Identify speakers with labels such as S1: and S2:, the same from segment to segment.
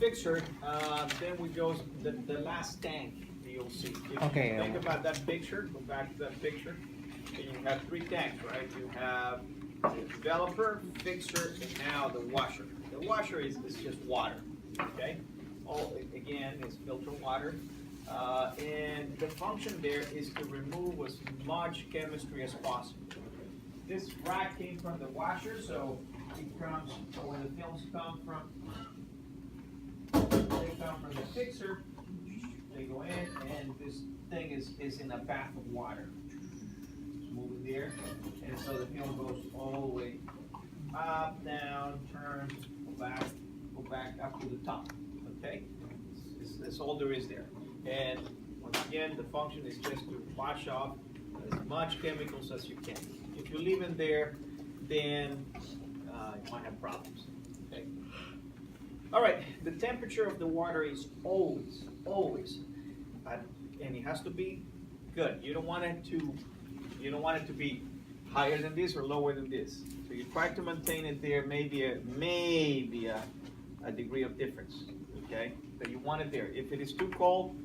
S1: fixture, then we go the last tank you'll see. If you
S2: Okay.
S1: think about that picture, go back to that picture. And you have three tanks, right? You have the developer, fixer, and now the washer. The washer is just water, okay? All, again, is filtered water. And the function there is to remove as much chemistry as possible. This rack came from the washer, so it comes, where the films come from, they come from the fixer, they go in, and this thing is in a bath of water. Just move it there, and so the film goes all the way up, down, turn, go back up to the top, okay? That's all there is there. And once again, the function is just to wash off as much chemicals as you can. If you leave it there, then you might have problems, okay? All right, the temperature of the water is always, and it has to be good. You don't want it to be higher than this or lower than this. So you try to maintain it there, maybe a degree of difference, okay? But you want it there. If it is too cold,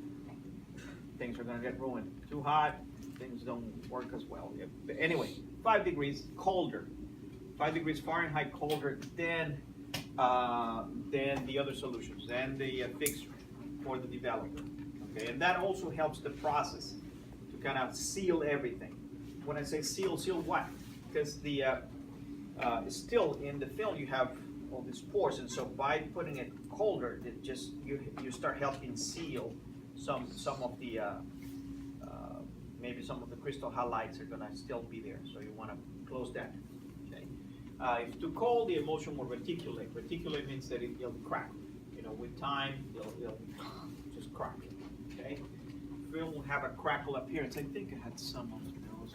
S1: things are gonna get ruined. Too hot, things don't work as well. But anyway, 5 degrees colder, 5 degrees Fahrenheit colder than the other solutions, than the fixture for the developer. Okay, and that also helps the process to kind of seal everything. When I say seal what? Because the still in the film you have all these pores, and so by putting it colder, it just you start helping seal some of the maybe some of the crystal halides are gonna still be there, so you want to close that. Okay. If too cold, the emulsion will reticulate. Reticulate means that it'll crack. You know, with time, it'll just crack. Okay. Film will have a crackle appearance. I think I had some of those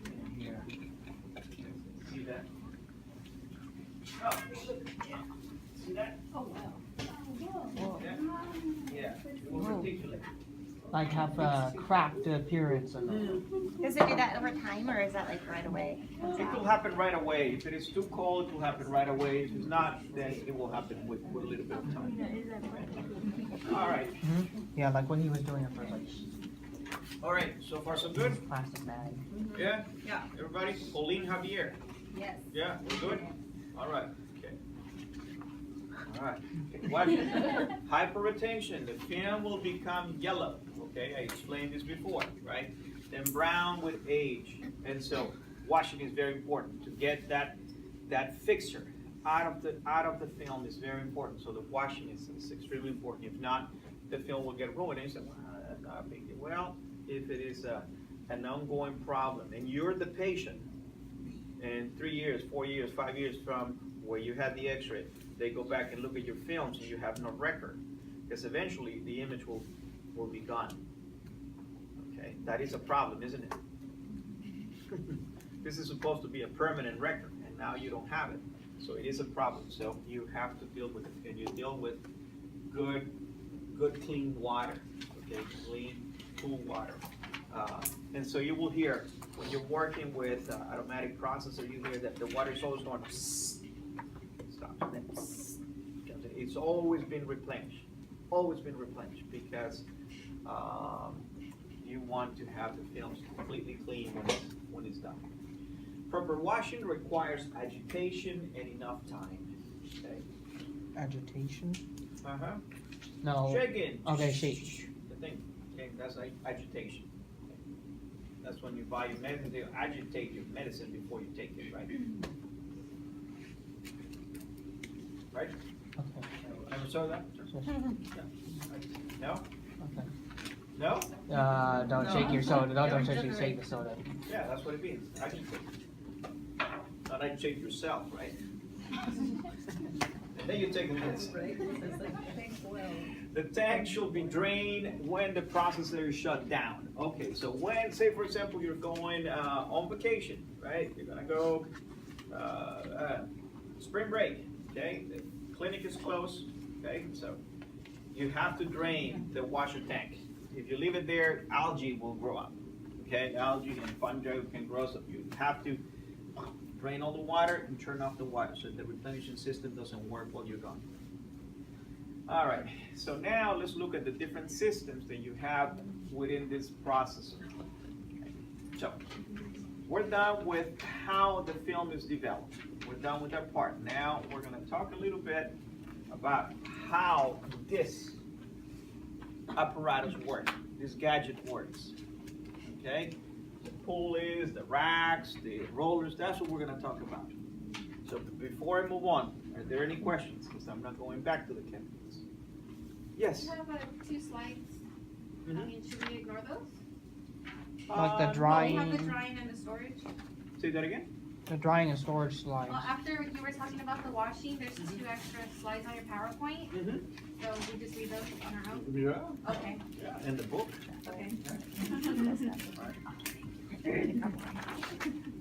S1: in here. See that? Oh, look. Yeah. See that?
S3: Oh, wow.
S1: Yeah. It will reticulate.
S2: Like have a cracked appearance of it.
S3: Does it do that over time, or is that like right away?
S1: It will happen right away. If it is too cold, it will happen right away. If it's not, then it will happen with a little bit of time. All right.
S2: Yeah, like when he was doing it for like
S1: All right. So far, so good?
S2: plastic bag.
S1: Yeah?
S3: Yeah.
S1: Everybody? Pauline Javier?
S3: Yes.
S1: Yeah? We're good? All right. Okay. All right. Okay. Watch it. Hyperretention. The film will become yellow. Okay, I explained this before, right? Then brown with age. And so washing is very important. To get that fixture out of the film is very important. So the washing is extremely important. If not, the film will get ruined. And you say, well, that's not a big deal. Well, if it is an ongoing problem and you're the patient, and 3 years, 4 years, 5 years from where you had the x-ray, they go back and look at your films and you have no record. Because eventually the image will be gone. Okay, that is a problem, isn't it? This is supposed to be a permanent record, and now you don't have it. So it is a problem. So you have to deal with it, and you deal with good clean water. Okay, clean, cool water. And so you will hear when you're working with automatic processor, you hear that the water is always going stop. It's always been replenished. Always been replenished because you want to have the films completely clean when it's done. Proper washing requires agitation and enough time. Okay.
S2: Agitation?
S1: Uh-huh.
S2: No.
S1: Shaking.
S2: Okay, shake.
S1: The thing. Okay, that's like agitation. Okay. That's when you buy your medicine, they agitate your medicine before you take it, right? Right?
S2: Okay.
S1: Ever saw that?
S2: Yes.
S1: No?
S2: Okay.
S1: No?
S2: Don't shake your soda. Don't shake the soda.
S1: Yeah, that's what it means. Agitate. Not agitate yourself, right? And then you take the medicine. The tank should be drained when the processor is shut down. Okay, so when, say for example, you're going on vacation, right? You're gonna go spring break, okay? The clinic is closed, okay? So you have to drain the washer tank. If you leave it there, algae will grow up, okay? Algae and fungi can grow up. You have to drain all the water and turn off the water so the replenishing system doesn't work while you're gone. All right, so now let's look at the different systems that you have within this processor. Okay. So we're done with how the film is developed. We're done with that part. Now we're going to talk a little bit about how this apparatus works, this gadget works. Okay? The pulleys, the racks, the rollers, that's what we're going to talk about. So before I move on, are there any questions? Because I'm not going back to the chemicals. Yes?
S4: You have 2 slides.
S1: Mhm.
S4: I mean, should we ignore those?
S2: Like the
S4: You
S2: drying,
S4: have the drying and the storage.
S1: Say that again?
S2: the drying and storage slides.
S4: Well, after you were talking about the washing, there's 2 extra slides on your PowerPoint.
S1: Mm-hmm.
S4: So we just read those on our own?
S1: Yeah.
S4: Okay,
S1: Yeah, and the book.
S4: okay.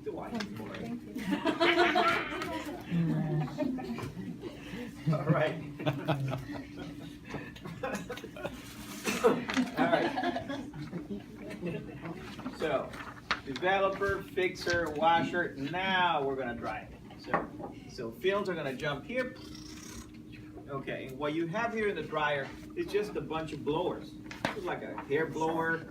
S1: Do I?
S2: Mm.
S1: All right. All right. So, developer, fixer, washer. Now we're gonna dry it. So films are gonna jump here. Okay, and what you have here in the dryer is just a bunch of blowers. It's like a hair blower,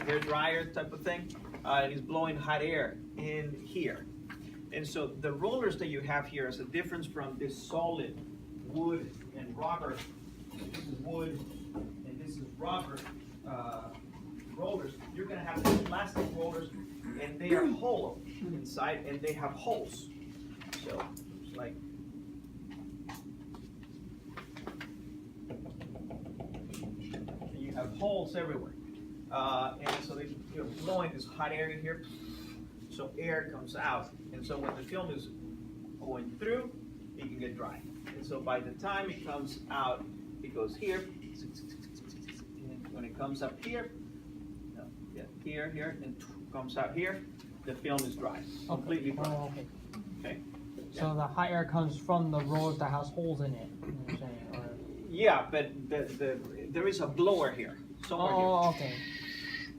S1: hair dryer type of thing. And it's blowing hot air in here. And so the rollers that you have here is a difference from this solid wood and rubber. This is wood and this is rubber rollers. You're gonna have these plastic rollers and they are hollow inside and they have holes. So it's like you have holes everywhere. And so you're blowing this hot air in here, so air comes out. And so when the film is going through, it can get dry. And so by the time it comes out, it goes here. And when it comes up here, here, and comes out here, the film is dry, completely dry.
S2: Oh, okay.
S1: Okay?
S2: So the hot air comes from the rollers that has holes in it, you're saying, or?
S1: Yeah, but there is a blower here, somewhere here.
S2: Oh, okay.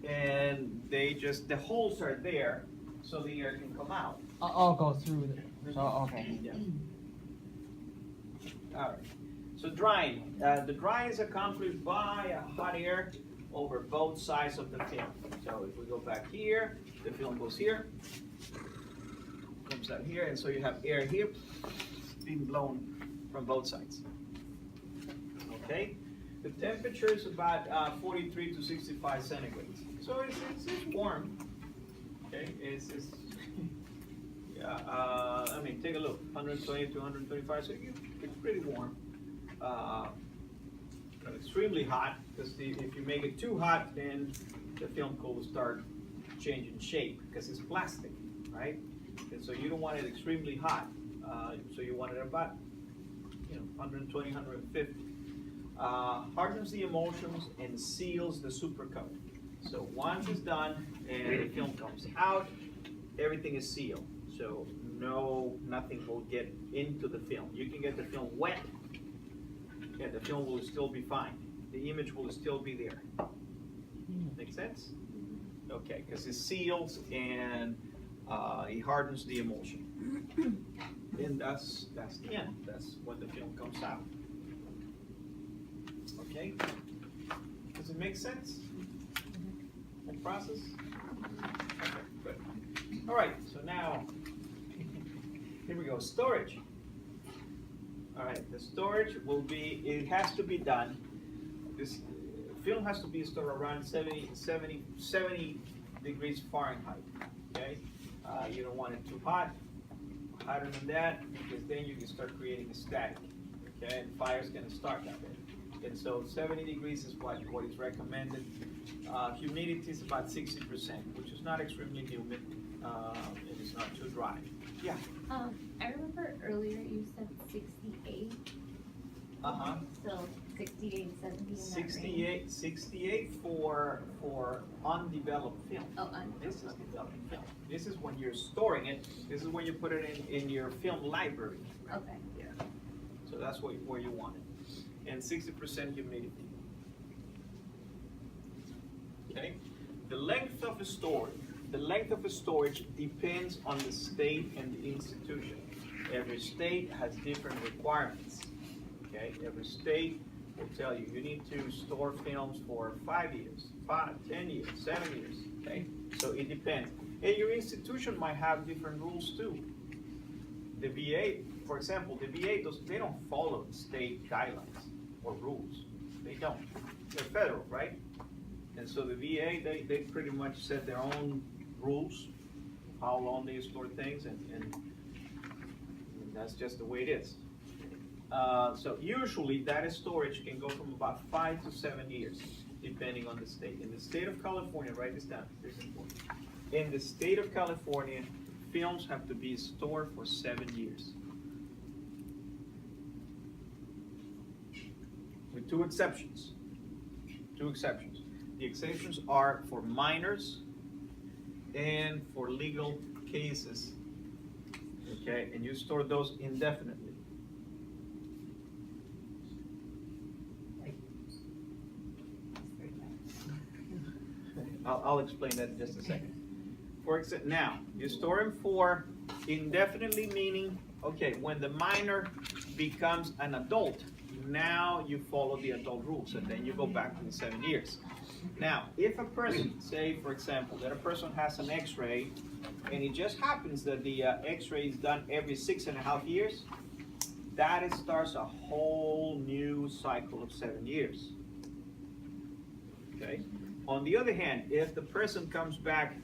S1: And the holes are there so the air can come out.
S2: I'll go through the, so, okay.
S1: Yeah. All right. So drying. The drying is accomplished by a hot air over both sides of the film. So if we go back here, the film goes here, comes out here, and so you have air here being blown from both sides. Okay. The temperature is about 43 to 65 centigrades. So it's warm. Okay, it's yeah. I mean, take a look. 120 to 135. So it's pretty warm. Extremely hot because if you make it too hot, then the film will start changing shape because it's plastic, right? And so you don't want it extremely hot. So you want it about 120, 150. Hardens the emulsions and seals the supercoat. So once it's done and the film comes out, everything is sealed. So nothing will get into the film. You can get the film wet, and the film will still be fine. The image will still be there. Make sense? Okay, because it seals and it hardens the emulsion. And that's the end. That's when the film comes out. Okay? Does it make sense? That process? Okay, good. All right, so now, here we go, storage. All right, the storage will be, it has to be done. This film has to be stored around 70 degrees Fahrenheit, okay? You don't want it too hot, hotter than that, because then you can start creating a static, okay? And fire's gonna start that way. And so 70 degrees is what is recommended. Humidity is about 60%, which is not extremely humid. It is not too dry. Yeah.
S3: I remember earlier you said 68.
S1: Uh-huh.
S3: So 68, 70 in that range.
S1: 68 for undeveloped film.
S3: Oh, undeveloped.
S1: This is developed film. This is when you're storing it. This is when you put it in your film library.
S3: Okay.
S1: Yeah. So that's where you want it. And 60% humidity. Okay. The length of the storage. the length of the storage depends on the state and the institution. Every state has different requirements, okay? Every state will tell you, you need to store films for 5 years, 10 years, 7 years, okay? So it depends. And your institution might have different rules too. The VA, for example, the VA, they don't follow state guidelines or rules. They don't. They're federal, right? And so the VA, they pretty much set their own rules, how long they store things, and that's just the way it is. So usually that storage can go from about 5 to 7 years, depending on the state. In the state of California, write this down, this is important. In the state of California, films have to be stored for 7 years. With two exceptions. Two exceptions. The exceptions are for minors and for legal cases. Okay, and you store those indefinitely. I'll explain that in just a second. For example, now, you store them for indefinitely, meaning, okay, when the minor becomes an adult, now you follow the adult rules, and then you go back to the 7 years. Now, if a person, say, for example, that a person has an x-ray, and it just happens that the x-ray is done every 6.5 years, that starts a whole new cycle of 7 years. Okay? On the other hand, if the person comes back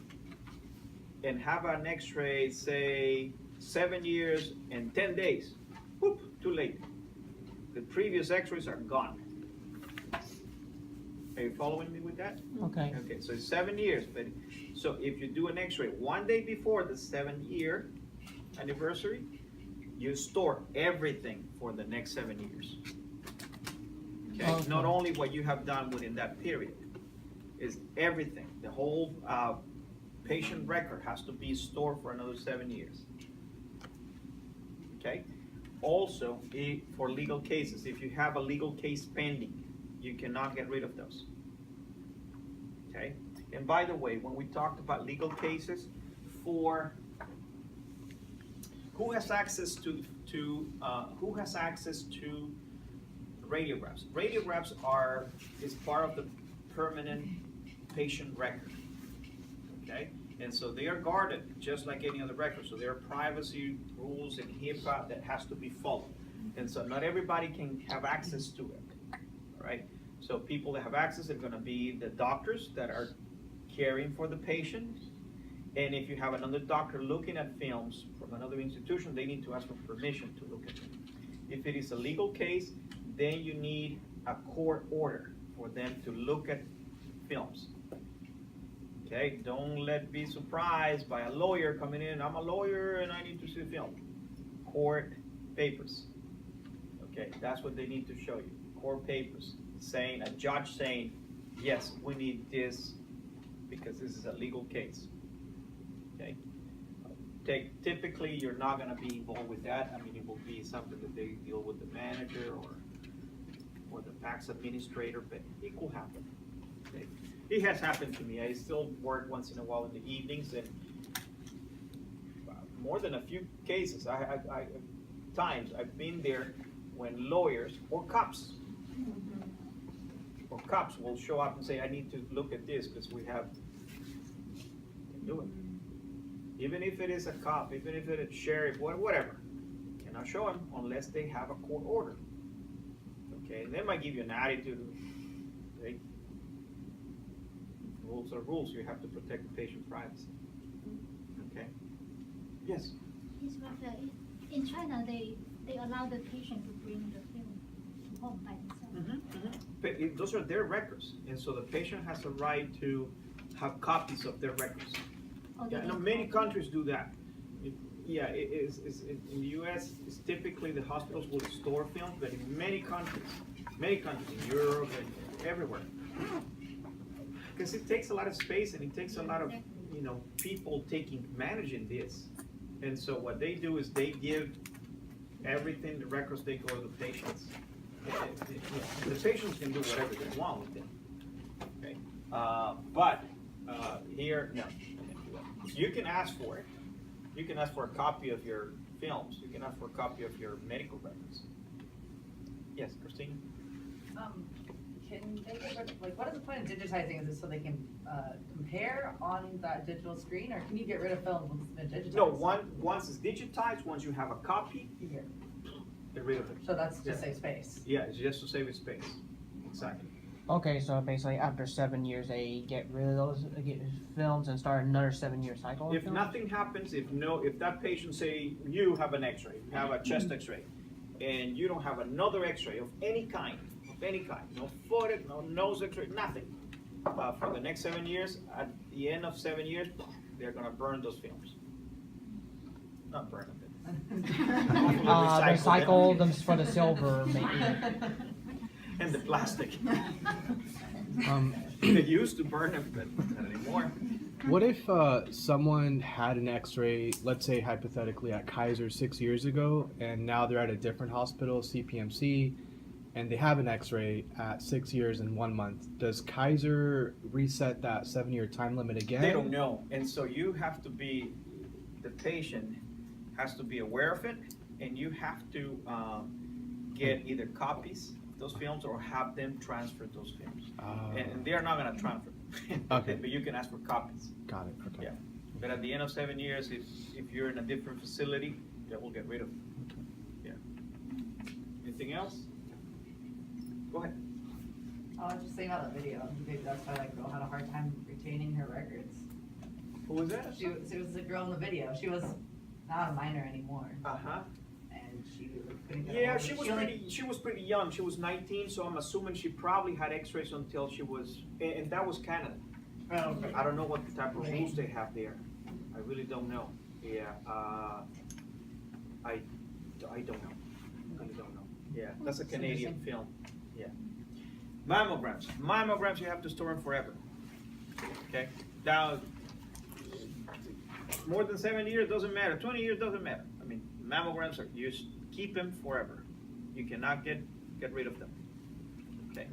S1: and have an x-ray, say, 7 years and 10 days, whoop, too late. The previous x-rays are gone. Are you following me with that?
S2: Okay.
S1: Okay, so it's 7 years, but so if you do an x-ray 1 day before the 7-year anniversary, you store everything for the next 7 years. Okay?
S2: Okay.
S1: Not only what you have done within that period, is everything. The whole patient record has to be stored for another 7 years. Okay? Also, for legal cases, if you have a legal case pending, you cannot get rid of those. Okay? And by the way, when we talked about legal cases, for who has access to radiographs? Radiographs is part of the permanent patient record. Okay? And so they are guarded just like any other record. So there are privacy rules and HIPAA that has to be followed. And so not everybody can have access to it. All right? So people that have access are going to be the doctors that are caring for the patient. And if you have another doctor looking at films from another institution, they need to ask for permission to look at them. If it is a legal case, then you need a court order for them to look at films. Okay, don't be surprised by a lawyer coming in. I'm a lawyer and I need to see a film. Court papers. Okay, that's what they need to show you. Court papers saying, a judge saying, yes, we need this because this is a legal case. Okay. Typically, you're not going to be involved with that. I mean, it will be something that they deal with the manager or the PACS administrator, but it could happen. Okay. It has happened to me. I still work once in a while in the evenings, and more than a few cases, times I've been there when lawyers or cops will show up and say, I need to look at this because we have to do it. Even if it is a cop, even if it is sheriff, whatever, cannot show them unless they have a court order. Okay, and they might give you an attitude. Okay? Rules are rules. You have to protect the patient privacy. Okay. Yes.
S5: Yes, but in China, they allow the patient to bring the film home by themselves.
S1: But those are their records, and so the patient has a right to have copies of their records.
S5: Oh,
S1: Yeah, no, many countries do that. In the U.S., it's typically the hospitals will store films, but in many countries in Europe and everywhere, because it takes a lot of space and it takes a lot of people managing this. And so what they do is they give everything, the records, they go to the patients. The patients can do whatever they want with them. Okay, but here, no, I can't do that. You can ask for it. You can ask for a copy of your films. You can ask for a copy of your medical records. Yes, Christine?
S6: Can they get rid of, like, what is the point of digitizing? Is it so they can compare on that digital screen, or can you get rid of films once it's been digitized?
S1: No, once it's digitized, once you have a copy,
S6: Yeah.
S1: get rid of it.
S6: So that's
S1: Yeah.
S6: to save space.
S1: Yeah, it's just to save it space. Exactly.
S2: Okay, so basically after 7 years, they get rid of those films and start another 7-year cycle. of
S1: If
S2: films?
S1: nothing happens, if that patient, say you have an x-ray, you have a chest x-ray, and you don't have another x-ray of any kind, no foot, no nose x-ray, nothing, for the next 7 years, at the end of 7 years, they're gonna burn those films. Not burn them.
S2: Recycle them for the silver, maybe.
S1: And the plastic.
S7: Um,
S1: They used to burn them, but not anymore.
S7: What if someone had an X-ray, let's say hypothetically at Kaiser 6 years ago, and now they're at a different hospital, CPMC, and they have an X-ray at 6 years and 1 month? Does Kaiser reset that 7-year time limit again?
S1: They don't know, and so you have to be, the patient has to be aware of it, and you have to get either copies of those films or have them transfer those films. And they're not gonna transfer them.
S7: Okay.
S1: But you can ask for copies.
S7: Got it. Okay.
S1: Yeah. But at the end of 7 years, if you're in a different facility, they will get rid of them. Yeah. Anything else? Go ahead.
S6: I was just saying about the video. Maybe that's why that girl had a hard time retaining her records.
S1: Who was that?
S6: She was the girl in the video. She was not a minor anymore,
S1: Uh-huh.
S6: and she couldn't get
S1: Yeah,
S6: ahold of
S1: she
S6: it.
S1: was pretty young. She was 19, so I'm assuming she probably had x-rays until she was, and that was Canada.
S6: Oh, okay.
S1: I don't know what type of rules they have there. I really don't know. Yeah, I don't know. I really don't know. Yeah, that's a Canadian film. Yeah. Mammograms. Mammograms, you have to store them forever. Okay? Now, more than 7 years doesn't matter. 20 years doesn't matter. I mean, mammograms are used. Keep them forever. You cannot get rid of them. Okay.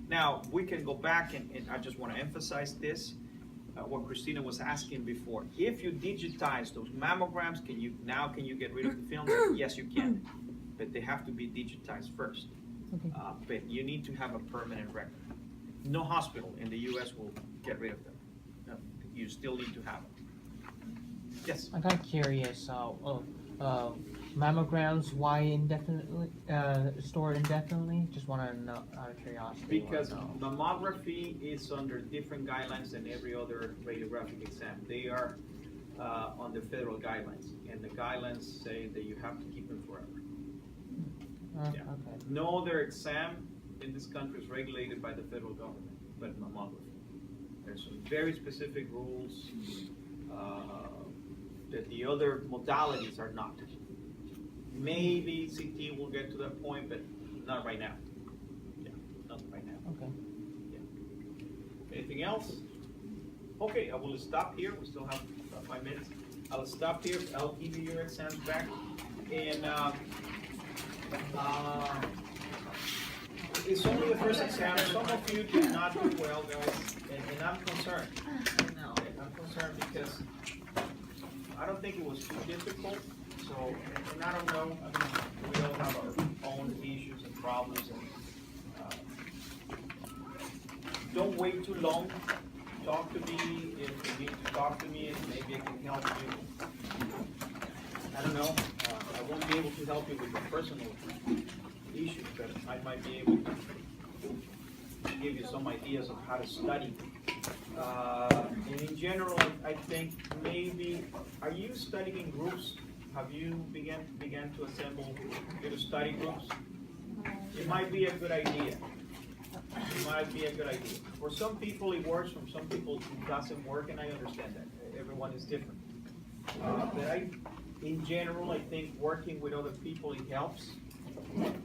S1: Now we can go back and I just want to emphasize this. What Christina was asking before. If you digitize those mammograms, can you get rid of the film? Yes, you can, but they have to be digitized first.
S2: Okay.
S1: But you need to have a permanent record. No hospital in the U.S. will get rid of them. No, you still need to have them. Yes.
S2: I'm kind of curious. Mammograms, why indefinitely stored indefinitely? Just want to know out of curiosity.
S1: Because mammography is under different guidelines than every other radiographic exam. They are under federal guidelines, and the guidelines say that you have to keep them forever. Yeah.
S2: Okay.
S1: No other exam in this country is regulated by the federal government, but mammography. There's some very specific rules that the other modalities are not. Maybe CT will get to that point, but not right now. Yeah, not right now.
S2: Okay.
S1: Yeah. Anything else? Okay, I will stop here. We still have about 5 minutes. I'll stop here. I'll give you your exams back. And it's only the first exam. Some of you did not do well, guys, and I'm concerned. I'm concerned because I don't think it was too difficult. So, and I don't know, I mean, we all have our own issues and problems, and don't wait too long. Talk to me if you need to talk to me, and maybe I can help you. I don't know, I won't be able to help you with your personal issues, but I might be able to give you some ideas of how to study. And in general, I think maybe, are you studying in groups? Have you began to assemble little study groups? It might be a good idea. It might be a good idea. For some people it works, for some people it doesn't work, and I understand that. Everyone is different. But in general, I think working with other people, it helps.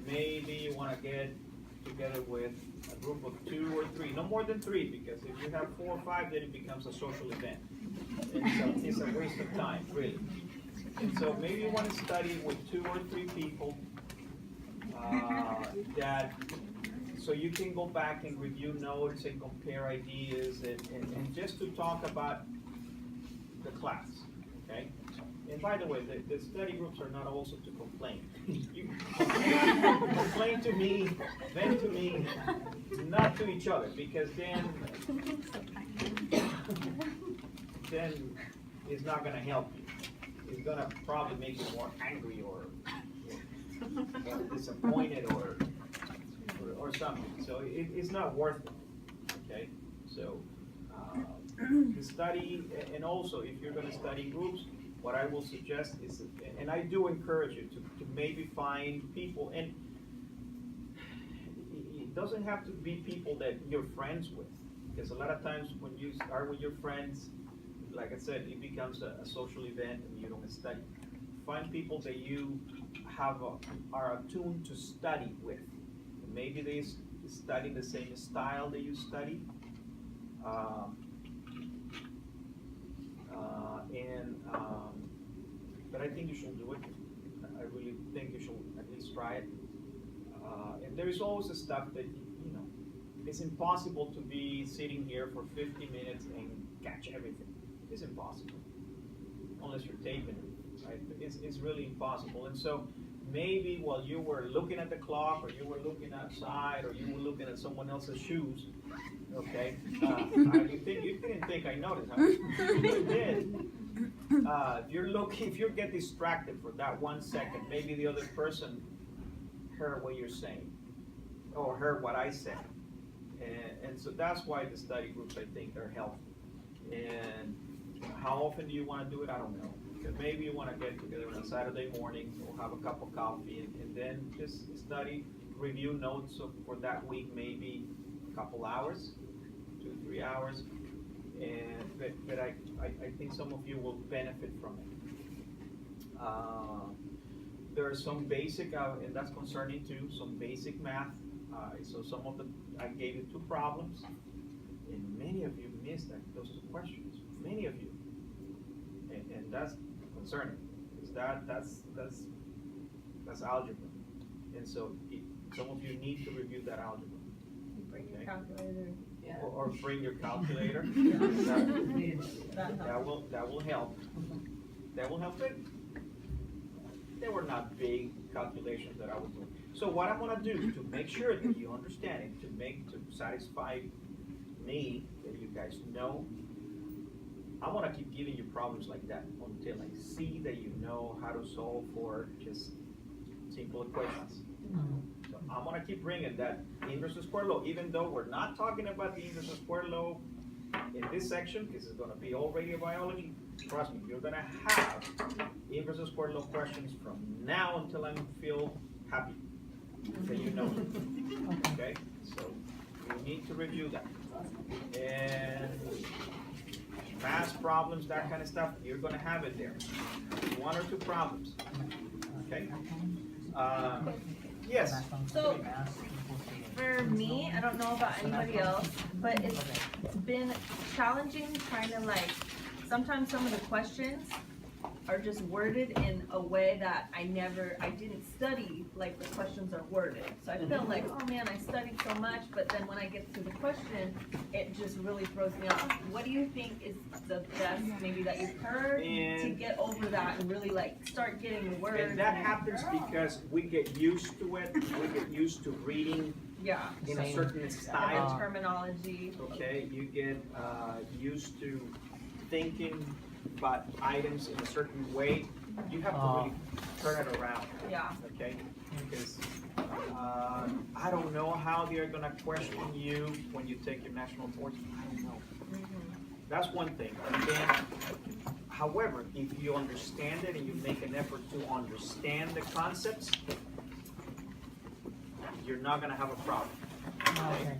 S1: Maybe you want to get together with a group of 2 or 3, no more than 3, because if you have 4 or 5, then it becomes a social event. And so it's a waste of time, really. And so maybe you want to study with 2 or 3 people so you can go back and review notes and compare ideas and just to talk about the class, okay? And by the way, the study groups are not also to complain. You complain to me, vent to me, not to each other, because then it's not gonna help you. It's gonna probably make you more angry or disappointed or something. So it's not worth it, okay? So the study, and also if you're gonna study groups, what I will suggest is, and I do encourage you to maybe find people, and it doesn't have to be people that you're friends with, because a lot of times when you are with your friends, like I said, it becomes a social event and you don't study. Find people that you are attuned to study with. Maybe they study the same style that you study. But I think you should do it. I really think you should at least try it. And there is always the stuff that, you know, it's impossible to be sitting here for 50 minutes and catch everything. It's impossible, unless you're taping it, right? It's really impossible. And so maybe while you were looking at the clock, or you were looking outside, or you were looking at someone else's shoes, okay? You didn't think I noticed, huh? You did. If you get distracted for that 1 second, maybe the other person heard what you're saying, or heard what I said. And so that's why the study groups, I think, are helpful. And how often do you want to do it? I don't know. Because maybe you want to get together on a Saturday morning, or have a cup of coffee, and then just study, review notes for that week, maybe a couple hours, 2-3 hours. But I think some of you will benefit from it. There are some basic, and that's concerning too, some basic math. So I gave you 2 problems, and many of you missed those 2 questions. Many of you, and that's concerning, because that's algebra, and so some of you need to review that algebra.
S8: Bring your calculator.
S6: Yeah.
S1: Or bring your calculator. That will help. That will help it. They were not big calculations that I was doing. So what I'm gonna do to make sure that you understand it, to satisfy me, that you guys know, I wanna keep giving you problems like that until I see that you know how to solve for just simple equations. So I'm gonna keep bringing that inverse of square law, even though we're not talking about the inverse of square law in this section, because it's gonna be all radiobiology. Trust me, you're gonna have inverse of square law questions from now until I feel happy that you know them. Okay, so you need to review that. And math problems, that kind of stuff, you're gonna have it there. 1 or 2 problems. Okay. Yes.
S8: So, for me, I don't know about anybody else, but it's been challenging trying to sometimes some of the questions are just worded in a way that I didn't study like the questions are worded. So I felt like, oh man, I studied so much, but then when I get to the question, it just really throws me off. What do you think is the best maybe that you've heard to get over that and really start getting the words?
S1: And that happens because we get used to it. We get used to reading in a certain style.
S8: Terminology.
S1: Okay, you get used to thinking about items in a certain way. You have to really turn it around.
S8: Yeah.
S1: Okay, because I don't know how they're gonna question you when you take your national boards. I don't know. That's one thing. And then, however, if you understand it and you make an effort to understand the concepts, you're not gonna have a problem. Okay?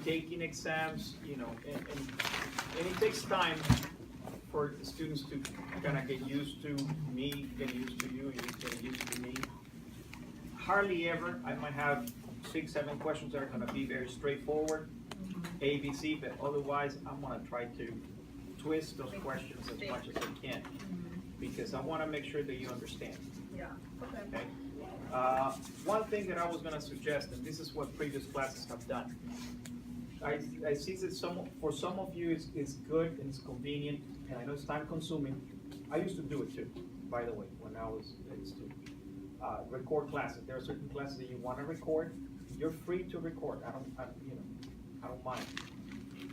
S1: Taking exams, and it takes time for the students to kind of get used to me, get used to you, you get used to me. Hardly ever, I might have 6-7 questions that are gonna be very straightforward, A, B, C, but otherwise, I'm gonna try to twist those questions as much as I can, because I wanna make sure that you understand.
S8: Yeah,
S1: Okay? One thing that I was gonna suggest, and this is what previous classes have done, I see that for some of you, it's good and it's convenient, and I know it's time consuming. I used to do it too, by the way, when I was a student. Record classes, there are certain classes that you wanna record, you're free to record, I don't mind.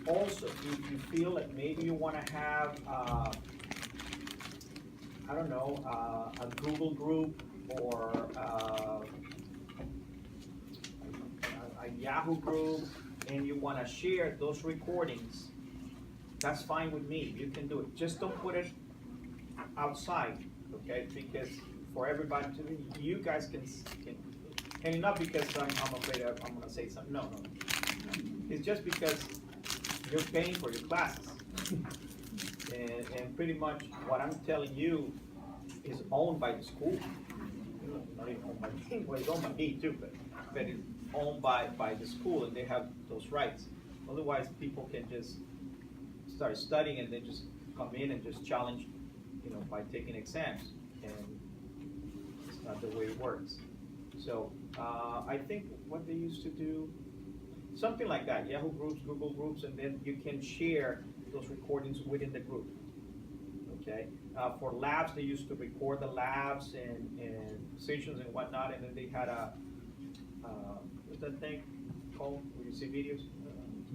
S1: Also, if you feel that maybe you wanna have, I don't know, a Google group or, a Yahoo group, and you wanna share those recordings, that's fine with me, you can do it. Just don't put it outside, okay? Because for everybody to, you guys can, and not because I'm afraid I'm gonna say something, no. It's just because you're paying for your classes. And pretty much what I'm telling you is owned by the school. Not even owned by me, well, it's owned by me too, but it's owned by the school, and they have those rights. Otherwise, people can just start studying and then just come in and just challenge, by taking exams, and it's not the way it works. So, I think what they used to do, something like that, Yahoo groups, Google groups, and then you can share those recordings within the group, okay? For labs, they used to record the labs and sessions and whatnot, and then they had what's that thing called, where you see videos?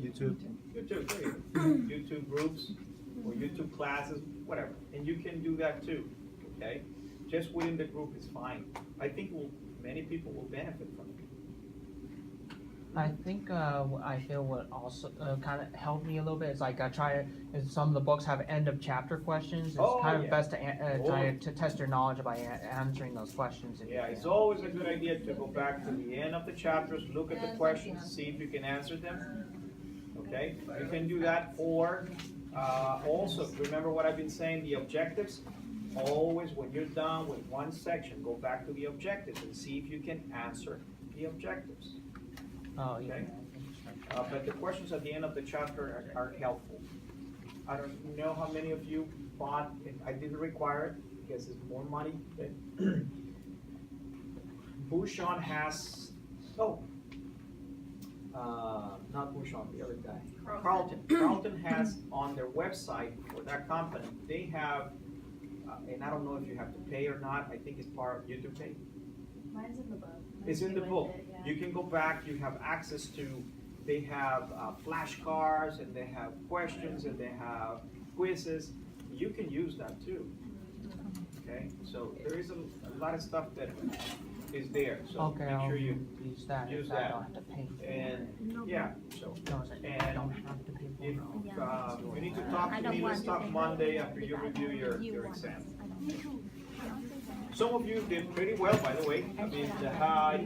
S7: YouTube.
S1: YouTube, there you go. YouTube groups, or YouTube classes, whatever, and you can do that too, okay? Just within the group is fine. I think many people will benefit from it.
S2: I think I feel what also kind of helped me a little bit is like I try is some of the books have end of chapter questions. It's
S1: Oh,
S2: kind of
S1: yeah.
S2: best to try to test your knowledge by answering those questions. If you
S1: Yeah,
S2: can.
S1: it's always a good idea to go back to the end of the chapters, look at the questions, see if you can answer them. Okay, you can do that, or also, remember what I've been saying, the objectives? Always, when you're done with one section, go back to the objectives and see if you can answer the objectives.
S2: Oh yeah.
S1: Okay. But the questions at the end of the chapter are helpful. I don't know how many of you bought, and I didn't require it because it's more money, but Bouchon has, not Bouchon, the other guy. Carlton has on their website for that company, they have, and I don't know if you have to pay or not, I think it's part of YouTube Pay.
S8: Mine's in the book.
S1: It's in the book. You can go back, you have access to, they have flashcards, and they have questions, and they have quizzes. You can use that too, okay? So there is a lot of stuff that is there, so
S2: Okay,
S1: make
S2: I'll
S1: sure you
S2: use that.
S1: use
S2: if I
S1: that.
S2: don't have to pay. For it.
S1: And, yeah, so.
S2: No, it's like, I
S1: And
S2: don't have to pay for
S1: if,
S2: it.
S1: we need to talk,
S5: I don't
S1: let's
S5: want
S1: talk
S5: to
S1: Monday
S5: pay.
S1: after you review your
S5: want.
S1: exam.
S5: I don't.
S1: Some of you did pretty well, by the way. I mean,